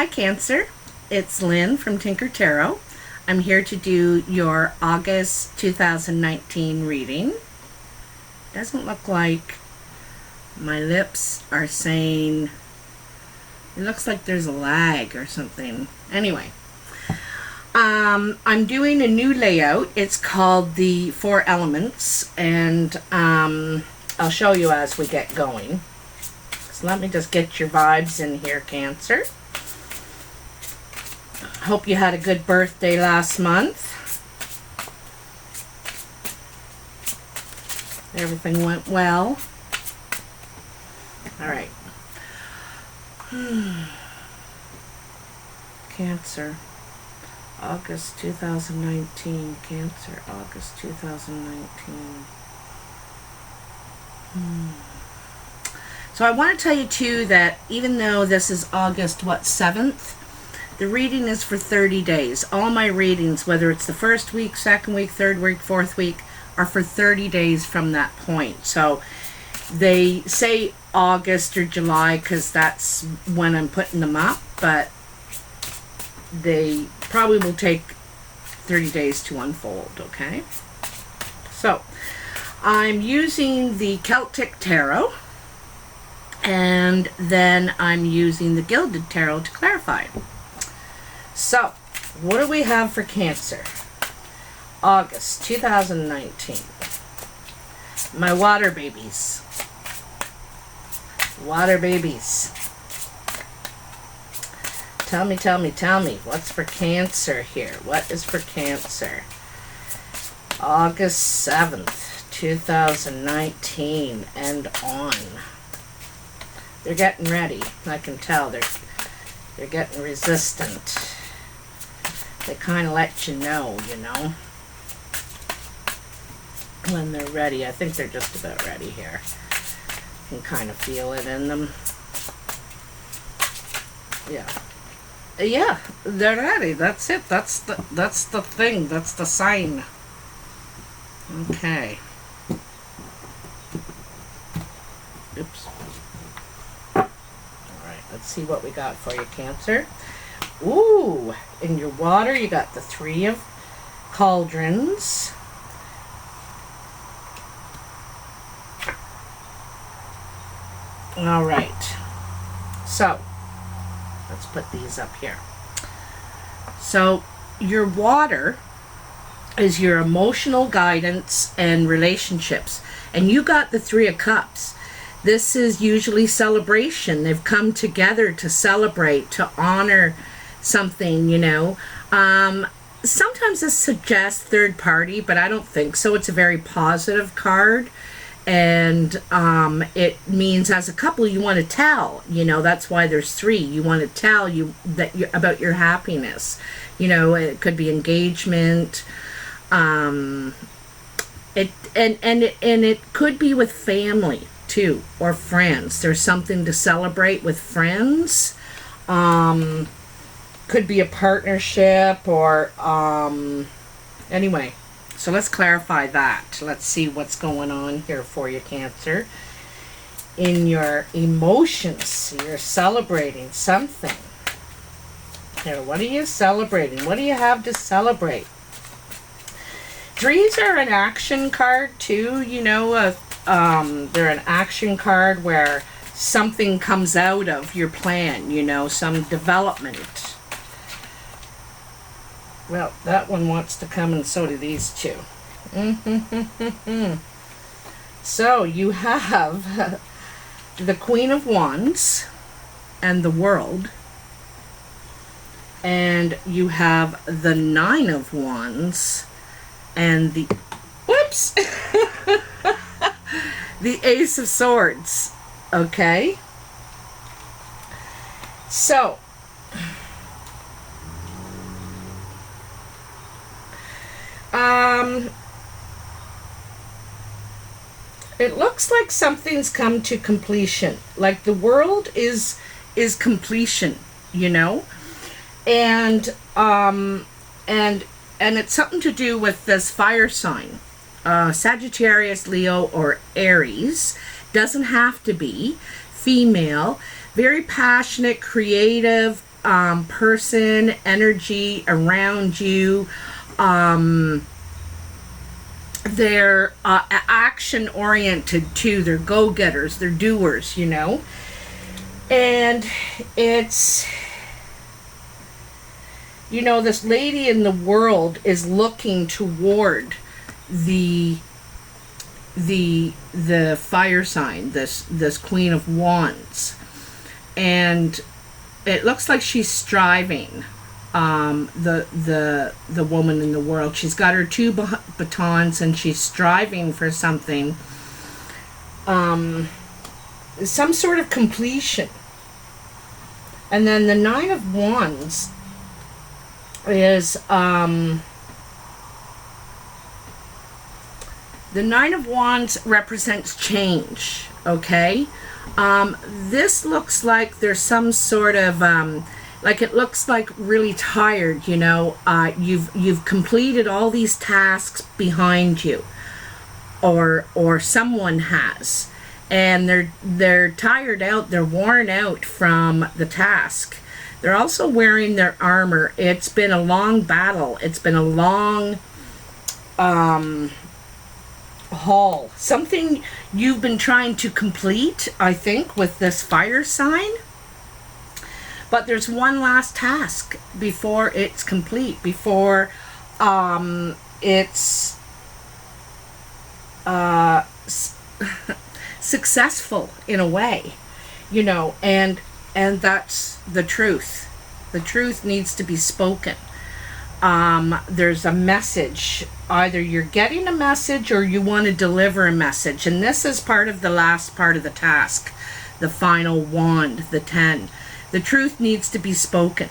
Hi Cancer, it's Lynn from Tinker Tarot. I'm here to do your August 2019 reading. Doesn't look like my lips are saying, it looks like there's a lag or something. Anyway, I'm doing a new layout. It's called the 4 Elements, and I'll show you as we get going. So let me just get your vibes in here, Cancer. Hope you had a good birthday last month. Everything went well. All right. Cancer. August 2019. Cancer. August 2019. So I want to tell you too that even though this is August 7th, the reading is for 30 days. All my readings, whether it's the first week, second week, third week, fourth week, are for 30 days from that point. So they say August or July because that's when I'm putting them up, but they probably will take 30 days to unfold, okay? So I'm using the Celtic Tarot, and then I'm using the Gilded Tarot to clarify. So, what do we have for Cancer? August 2019. My water babies. Water babies. Tell me, what's for Cancer here? What is for Cancer? August 7th, 2019 and on. They're getting ready. I can tell they're getting resistant. They kind of let you know, when they're ready. I think they're just about ready here. You can kind of feel it in them. Yeah, they're ready. That's it. That's the thing. That's the sign. Okay. Oops. All right. Let's see what we got for you, Cancer. Ooh, in your water, you got the 3 of Cauldrons. All right. So, let's put these up here. So, your water is your emotional guidance and relationships. And you got the 3 of Cups. This is usually celebration. They've come together to celebrate, to honor something, Sometimes this suggests third party, but I don't think so. It's a very positive card, and it means as a couple you want to tell, that's why there's 3. You want to tell about your happiness. It could be engagement, it could be with family too, or friends. There's something to celebrate with friends. Could be a partnership, or anyway, so let's clarify that. Let's see what's going on here for you, Cancer. In your emotions, you're celebrating something here. What are you celebrating? What do you have to celebrate? 3s are an action card too, they're an action card where something comes out of your plan, some development. Well, that one wants to come, and so do these 2. So you have the Queen of Wands and the World, and you have the 9 of Wands and the whoops the Ace of Swords. Okay, so it looks like something's come to completion. Like the World is completion, and it's something to do with this fire sign, Sagittarius, Leo, or Aries. Doesn't have to be female. Very passionate, creative, person energy around you. They're action oriented too. They're go-getters, they're doers, you know. And it's, you know, this lady in the world is looking toward the fire sign, this Queen of Wands, and it looks like she's striving. The woman in the world, she's got her two batons and she's striving for something, some sort of completion. And then the Nine of Wands is the Nine of Wands represents change, okay? This looks like there's some sort of, like it looks like really tired, you know. You've completed all these tasks behind you, or someone has, and they're tired out, they're worn out from the task. They're also wearing their armor. It's been a long battle. It's been a long haul. Something you've been trying to complete, I think, with this fire sign. But there's one last task before it's complete, before it's successful in a way, you know, and that's the truth. The truth needs to be spoken. There's a message. Either you're getting a message or you want to deliver a message. And this is part of the last part of the task, the final wand, the 10. The truth needs to be spoken.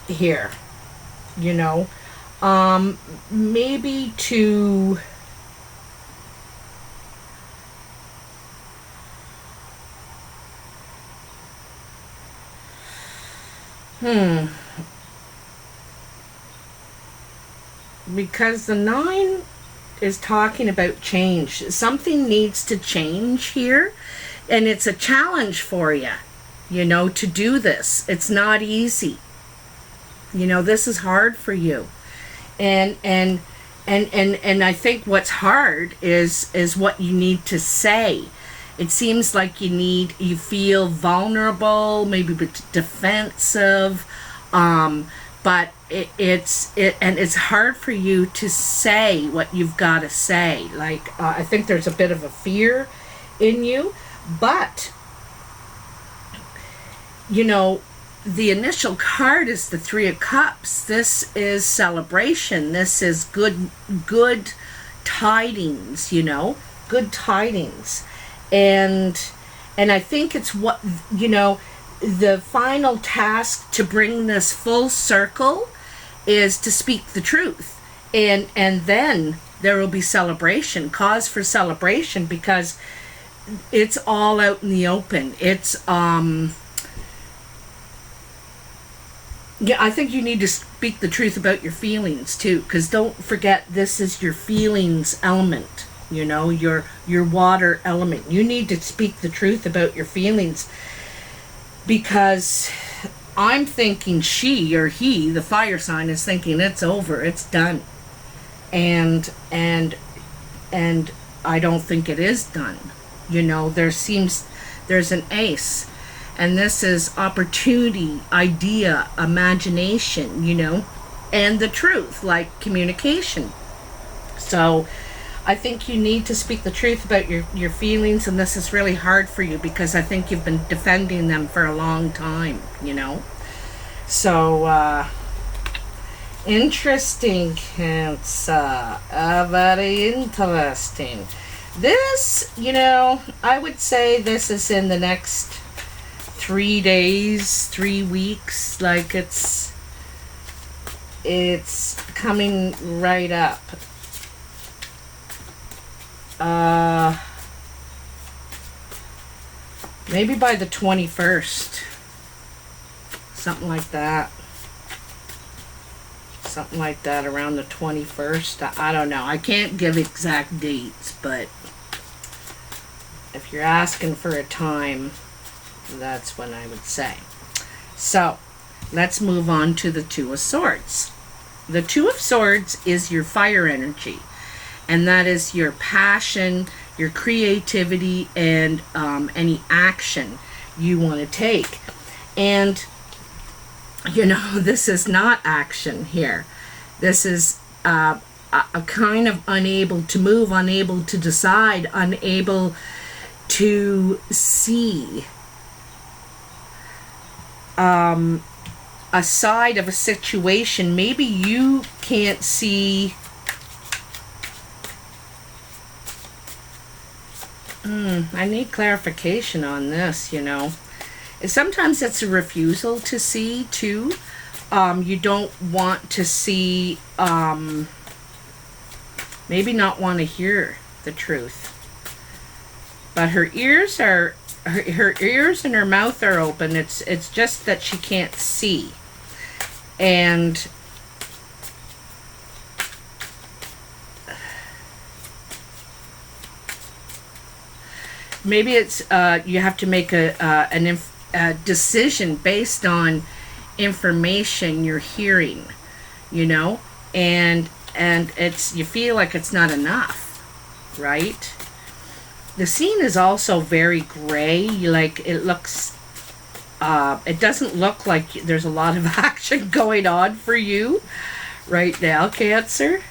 Here, you know, maybe to because the 9 is talking about change. Something needs to change here, and it's a challenge for you, you know, to do this. It's not easy. You know, this is hard for you. And I think what's hard is what you need to say. It seems like you feel vulnerable, maybe a bit defensive, but it's hard for you to say what you've got to say. Like, I think there's a bit of a fear in you, but, you know, the initial card is the 3 of Cups. This is celebration. This is good tidings, you know, good tidings. And I think it's what, you know, the final task to bring this full circle is to speak the truth. And then there will be celebration, cause for celebration, because it's all out in the open. It's, yeah, I think you need to speak the truth about your feelings too, because don't forget, this is your feelings element, you know, your water element. You need to speak the truth about your feelings, because I'm thinking she or he, the fire sign, is thinking it's over, it's done. And I don't think it is done. You know, there's an ace. And this is opportunity, idea, imagination, you know, and the truth, like communication. So I think you need to speak the truth about your feelings, and this is really hard for you because I think you've been defending them for a long time, you know. So, interesting, Cancer. Very interesting. This, you know, I would say this is in the next 3 days, 3 weeks, like it's coming right up. Maybe by the 21st, something like that. Something like that, around the 21st. I don't know. I can't give exact dates, but if you're asking for a time, That's what I would say. So, let's move on to the Two of Swords. The Two of Swords is your fire energy, and that is your passion, your creativity, and any action you want to take. And, you know, this is not action here. This is a kind of unable to move, unable to decide, unable to see a side of a situation. Maybe you can't see I need clarification on this, you know. Sometimes it's a refusal to see too. You don't want to see, maybe not want to hear the truth. But her ears are, her ears and her mouth are open. It's just that she can't see. And maybe it's you have to make a decision based on information you're hearing, you know, and it's, you feel like it's not enough, right? The scene is also very gray. Like, it looks, it doesn't look like there's a lot of action going on for you right now, Cancer.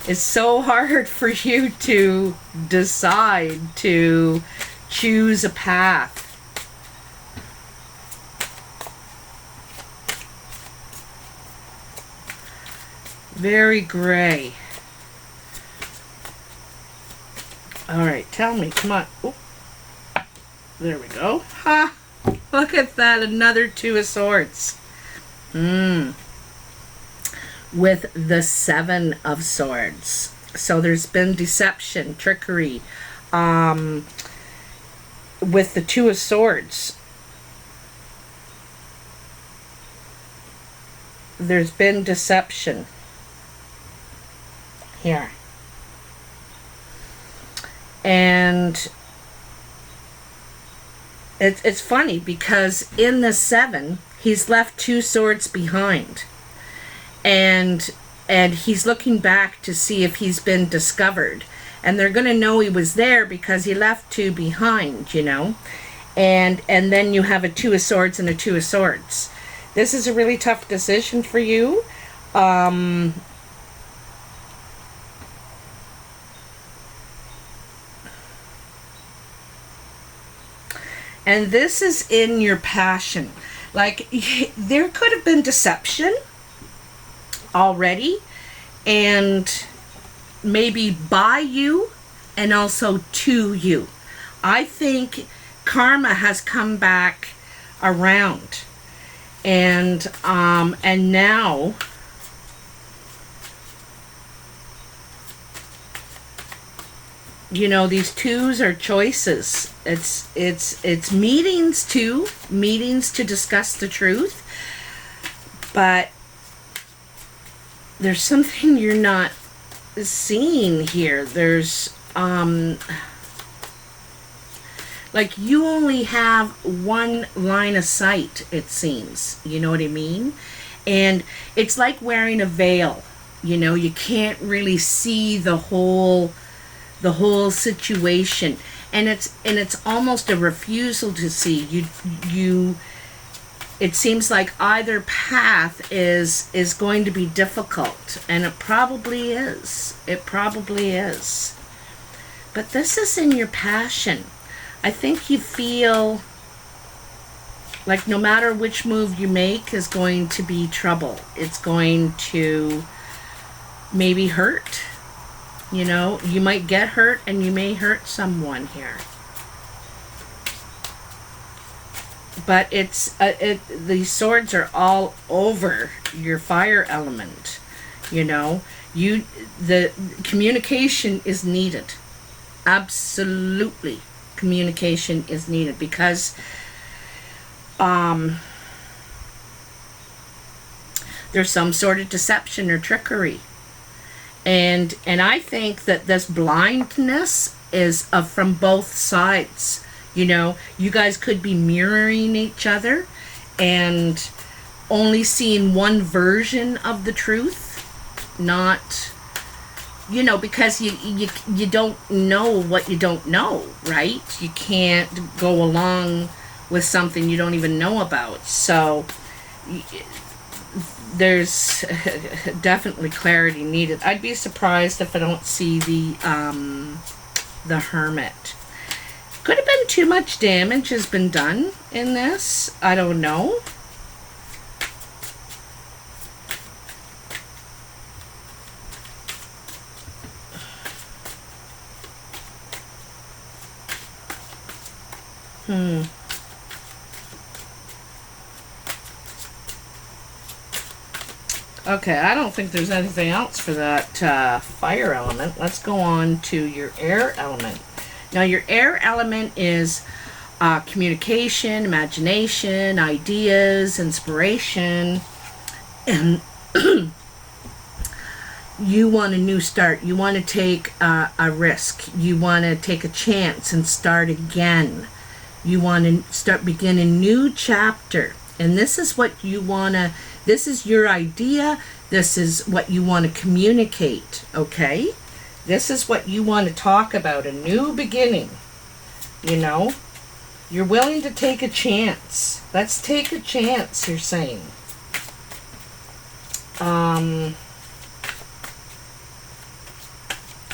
It's so hard for you to decide to choose a path. Very gray. All right, tell me, come on. Oop. There we go. Ha! Look at that, another Two of Swords. With the Seven of Swords. So there's been deception, trickery. With the Two of Swords, there's been deception here. And it's funny because in the Seven, he's left two swords behind. And he's looking back to see if he's been discovered. And they're going to know he was there because he left two behind, you know. And then you have a Two of Swords and a Two of Swords. This is a really tough decision for you. And this is in your passion. Like, there could have been deception already, and maybe by you and also to you. I think karma has come back around, and now you know, these twos are choices. It's meetings too, meetings to discuss the truth, but there's something you're not seeing here. There's like, you only have one line of sight, it seems, you know what I mean? And it's like wearing a veil, you know. You can't really see the whole situation, and it's almost a refusal to see. You it seems like either path is going to be difficult, and it probably is. It probably is. But this is in your passion. I think you feel like no matter which move you make is going to be trouble. It's going to maybe hurt. You know, you might get hurt, and you may hurt someone here. But it's these swords are all over your fire element. You know, the communication is needed. Absolutely, communication is needed, because there's some sort of deception or trickery. And I think that this blindness is from both sides. You know, you guys could be mirroring each other and only seeing one version of the truth, not, you know, because you don't know what you don't know, right? You can't go along with something you don't even know about. So there's definitely clarity needed. I'd be surprised if I don't see the Hermit. Could have been too much damage has been done in this. I don't know. Okay, I don't think there's anything else for that fire element. Let's go on to your air element. Now, your air element is communication, imagination, ideas, inspiration, and you want a new start. You want to take a risk. You want to take a chance and start again. You want to begin a new chapter. And this is what you want to, this is your idea. This is what you want to communicate, okay? This is what you want to talk about, a new beginning, you know? You're willing to take a chance. Let's take a chance, you're saying.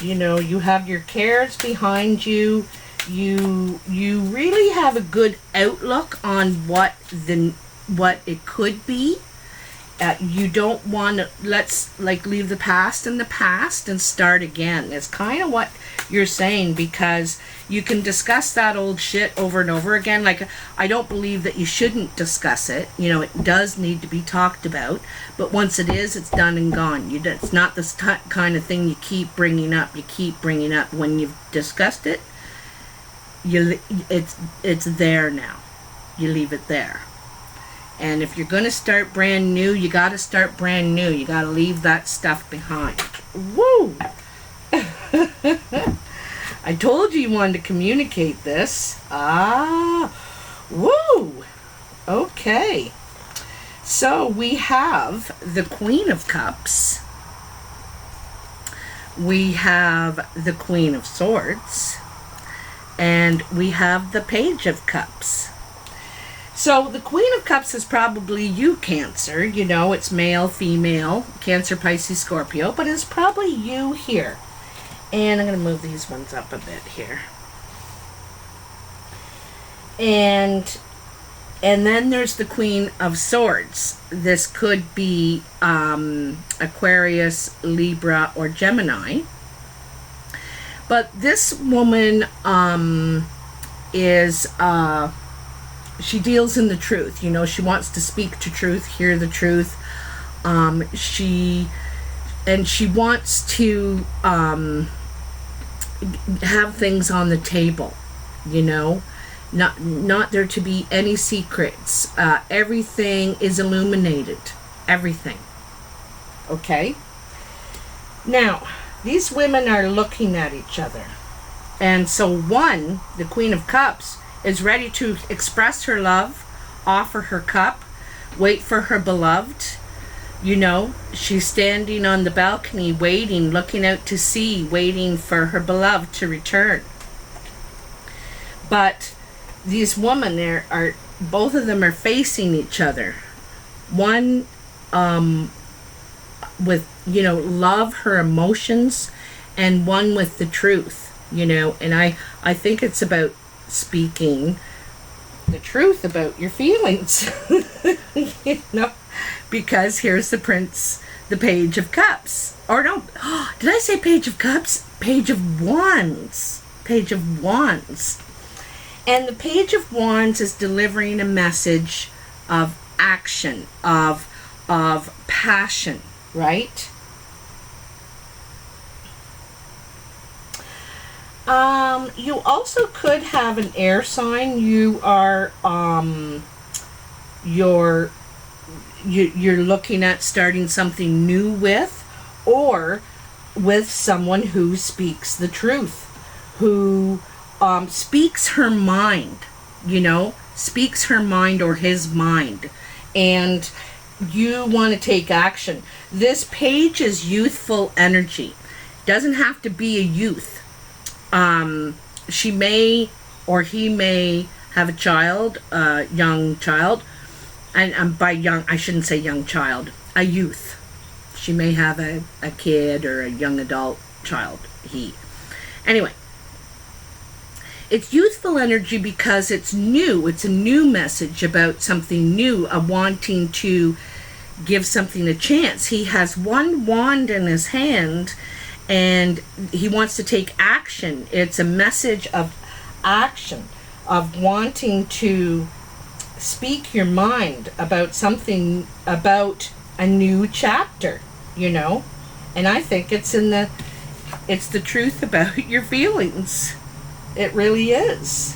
You know, you have your cares behind you. You really have a good outlook on what it could be. You don't want to, let's like leave the past in the past and start again. It's kind of what you're saying, because you can discuss that old shit over and over again. Like, I don't believe that you shouldn't discuss it. You know, it does need to be talked about, but once it is, it's done and gone. It's not this kind of thing you keep bringing up. You keep bringing up. When you've discussed it, it's there now. You leave it there. And if you're going to start brand new, you got to start brand new. You got to leave that stuff behind. Woo! I told you wanted to communicate this. Woo! Okay. So we have the Queen of Cups. We have the Queen of Swords. And we have the Page of Cups. So the Queen of Cups is probably you, Cancer. You know, it's male, female, Cancer, Pisces, Scorpio, but it's probably you here. And I'm going to move these ones up a bit here. And then there's the Queen of Swords. This could be Aquarius, Libra, or Gemini. But this woman is... she deals in the truth. You know, she wants to speak to truth, hear the truth. She wants to have things on the table, you know, not there to be any secrets. Everything is illuminated. Everything. Okay? Now, these women are looking at each other. And so one, the Queen of Cups, is ready to express her love, offer her cup, wait for her beloved. You know, she's standing on the balcony waiting, looking out to sea, waiting for her beloved to return. But these women are both of them are facing each other. One with, you know, love, her emotions, and one with the truth, you know. And I think it's about speaking the truth about your feelings. You know, because here's the Page of Cups. Or no, did I say Page of Cups? Page of Wands. Page of Wands. And the Page of Wands is delivering a message of action, of passion, right? You also could have an air sign. You are you're looking at starting something new with, or with someone who speaks the truth, who speaks her mind, speaks her mind or his mind, and you want to take action. This page is youthful energy. Doesn't have to be a youth. She may or he may have a child, a young child, and by young, I shouldn't say young child, a youth. She may have a kid or a young adult child, he. Anyway, it's youthful energy because it's new. It's a new message about something new, a wanting to give something a chance. He has one wand in his hand and he wants to take action. It's a message of action, of wanting to speak your mind about something, about a new chapter, and I think it's the truth about your feelings. It really is.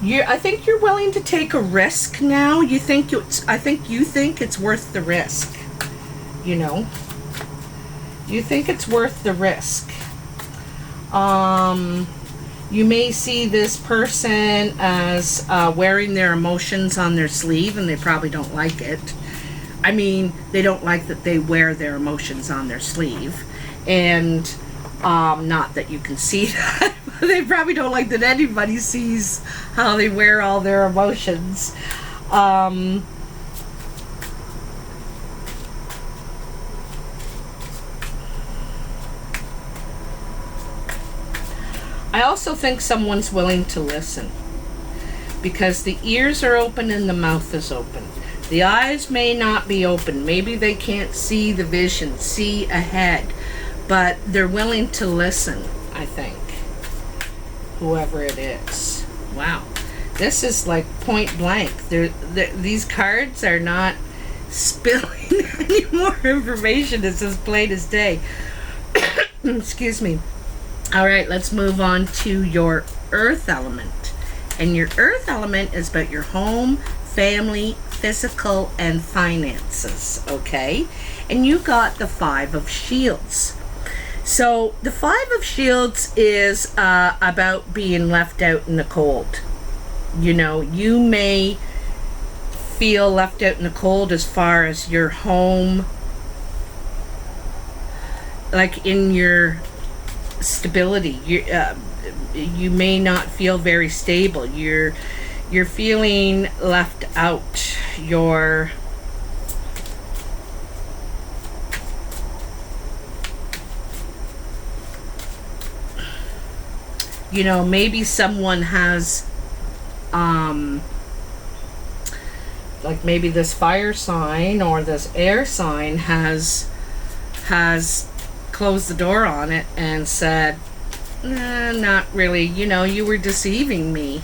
I think you're willing to take a risk now. I think you think it's worth the risk. You think it's worth the risk. You may see this person as wearing their emotions on their sleeve, and they probably don't like it. I mean, they don't like that they wear their emotions on their sleeve. And not that you can see that. They probably don't like that anybody sees how they wear all their emotions. I also think someone's willing to listen because the ears are open and the mouth is open. The eyes may not be open. Maybe they can't see the vision, see ahead, but they're willing to listen, I think. Whoever it is. Wow. This is like point blank. These cards are not spilling any more information. It's as plain as day. Excuse me. All right, let's move on to your earth element. And your earth element is about your home, family, physical, and finances, okay? And you got the Five of Shields. So the Five of Shields is about being left out in the cold. You may feel left out in the cold as far as your home, like in your stability. You may not feel very stable. You're feeling left out. Maybe someone has like maybe this fire sign or this air sign has closed the door on it and said, not really, you were deceiving me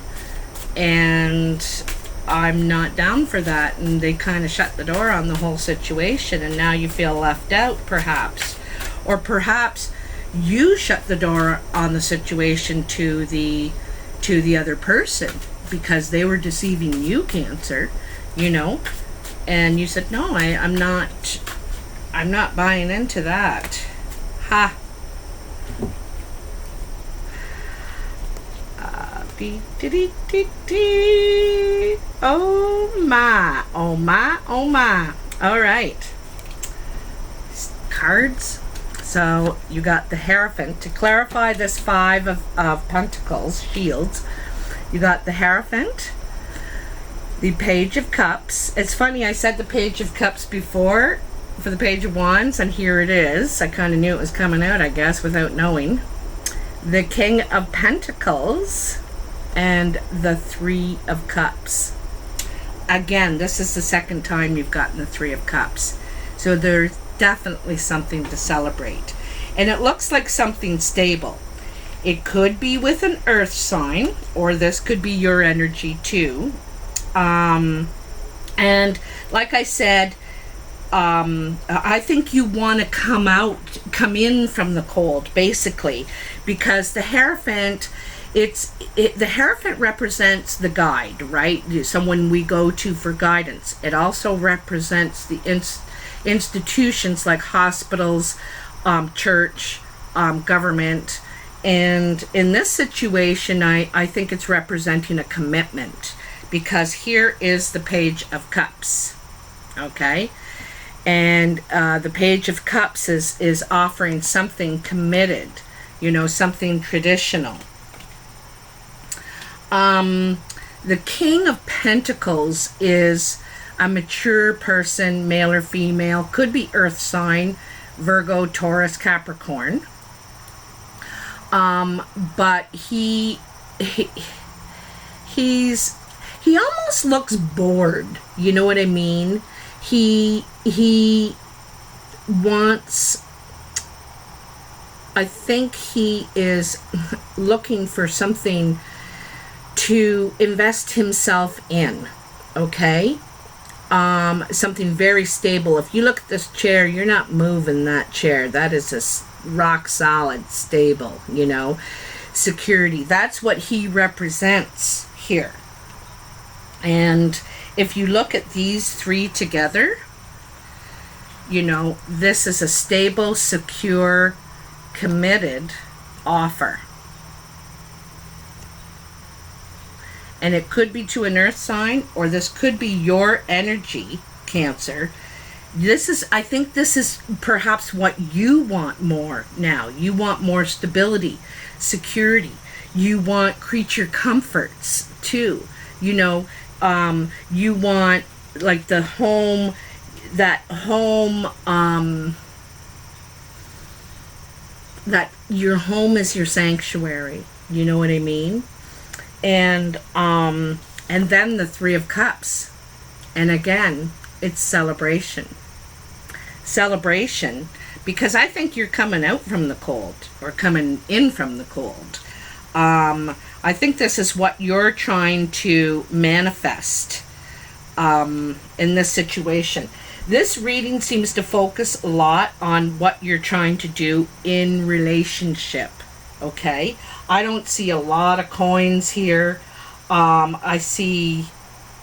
and I'm not down for that, and they kind of shut the door on the whole situation, and now you feel left out, perhaps. Or perhaps you shut the door on the situation to the other person because they were deceiving you, Cancer, and you said, no, I'm not buying into that. Ha. Oh my, oh my, oh my. All right. Cards. So you got the Hierophant. To clarify this Five of Pentacles, Shields, you got the Hierophant, the Page of Cups. It's funny, I said the Page of Cups before for the Page of Wands, and here it is. I kind of knew it was coming out, I guess, without knowing. The King of Pentacles and the Three of Cups. Again, this is the second time you've gotten the Three of Cups. So there's definitely something to celebrate. And it looks like something stable. It could be with an earth sign, or this could be your energy too. And like I said, I think you want to come in from the cold, basically, because the Hierophant, the Hierophant represents the guide, right? Someone we go to for guidance. It also represents the institutions like hospitals, church, government, And in this situation, I think it's representing a commitment, because here is the Page of Cups, okay? And the Page of Cups is offering something committed, you know, something traditional. The King of Pentacles is a mature person, male or female, could be earth sign, Virgo, Taurus, Capricorn. But he almost looks bored, you know what I mean? He wants, I think he is looking for something to invest himself in, okay? Something very stable. If you look at this chair, you're not moving that chair. That is a rock solid, stable, you know, security. That's what he represents here. And if you look at these three together, you know, this is a stable, secure, committed offer. And it could be to an earth sign, or this could be your energy, Cancer. This is, I think this is perhaps what you want more now. You want more stability, security. You want creature comforts too. You know, you want like the home, that your home is your sanctuary. You know what I mean? And then the Three of Cups. And again, it's celebration. Celebration, because I think you're coming out from the cold, or coming in from the cold. I think this is what you're trying to manifest in this situation. This reading seems to focus a lot on what you're trying to do in relationship, okay? I don't see a lot of coins here. I see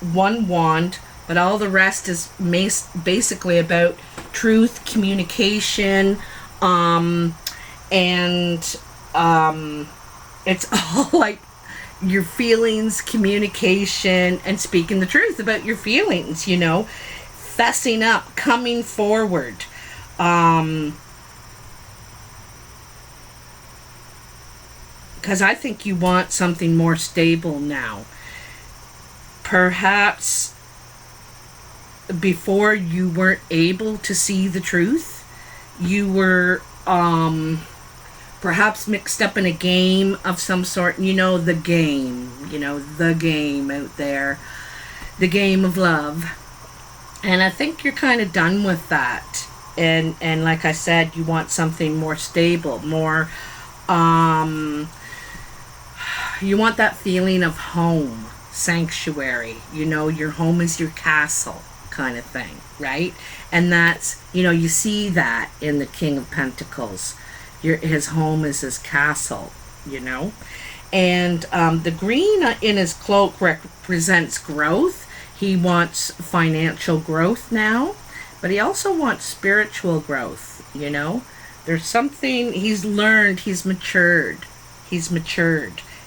one wand, but all the rest is basically about truth, communication, and it's all like your feelings, communication, and speaking the truth about your feelings, you know, fessing up, coming forward. Because I think you want something more stable now. Perhaps before you weren't able to see the truth. You were perhaps mixed up in a game of some sort. You know, the game out there. The game of love. And I think you're kind of done with that. And like I said, you want something more stable, more you want that feeling of home, sanctuary. You know, your home is your castle kind of thing, right? And that's, you know, you see that in the King of Pentacles. His home is his castle, you know. And the green in his cloak represents growth. He wants financial growth now, but he also wants spiritual growth, you know. There's something he's learned, he's matured.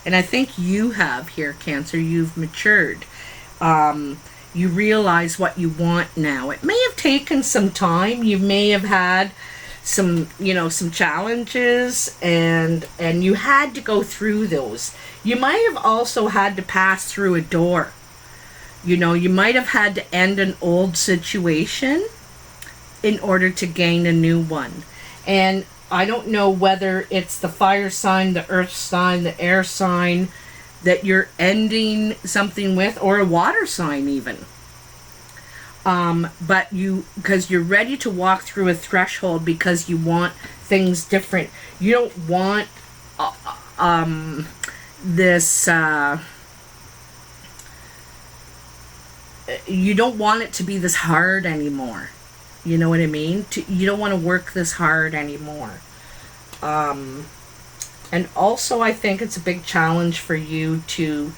And I think you have here, Cancer, you've matured. You realize what you want now. It may have taken some time. You may have had some, you know, some challenges, and you had to go through those. You might have also had to pass through a door. You know, you might have had to end an old situation in order to gain a new one. And I don't know whether it's the fire sign, the earth sign, the air sign that you're ending something with, or a water sign even. But because you're ready to walk through a threshold because you want things different. You don't want this, you don't want it to be this hard anymore. You know what I mean? You don't want to work this hard anymore. And also I think it's a big challenge for you to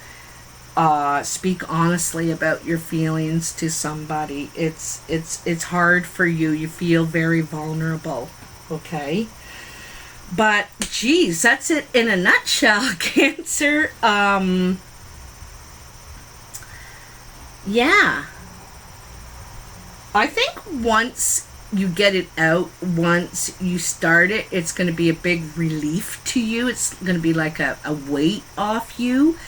speak honestly about your feelings to somebody. It's hard for you. You feel very vulnerable. Okay? But geez, that's it in a nutshell. Cancer. Yeah, I think once you get it out, once you start it, it's going to be a big relief to you. It's going to be like a weight off you,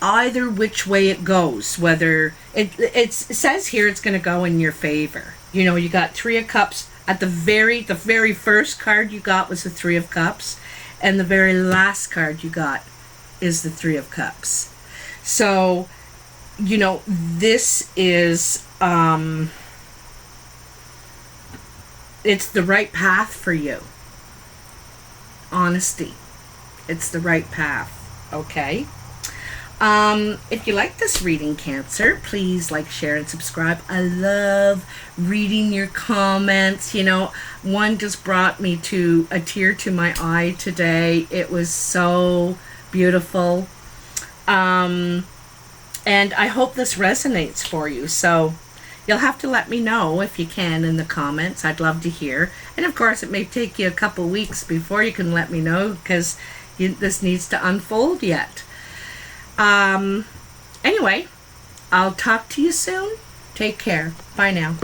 either which way it goes. Whether it says here it's going to go in your favor. You know, you got Three of Cups at the very first card you got was the Three of Cups, and the very last card you got is the Three of Cups. So, you know, this is it's the right path for you. Honesty. It's the right path. Okay? If you like this reading, Cancer, please like, share, and subscribe. I love reading your comments. You know, one just brought me to a tear to my eye today. It was so beautiful. And I hope this resonates for you. So you'll have to let me know if you can in the comments. I'd love to hear. And of course, it may take you a couple weeks before you can let me know, because this needs to unfold yet. Anyway, I'll talk to you soon. Take care. Bye now.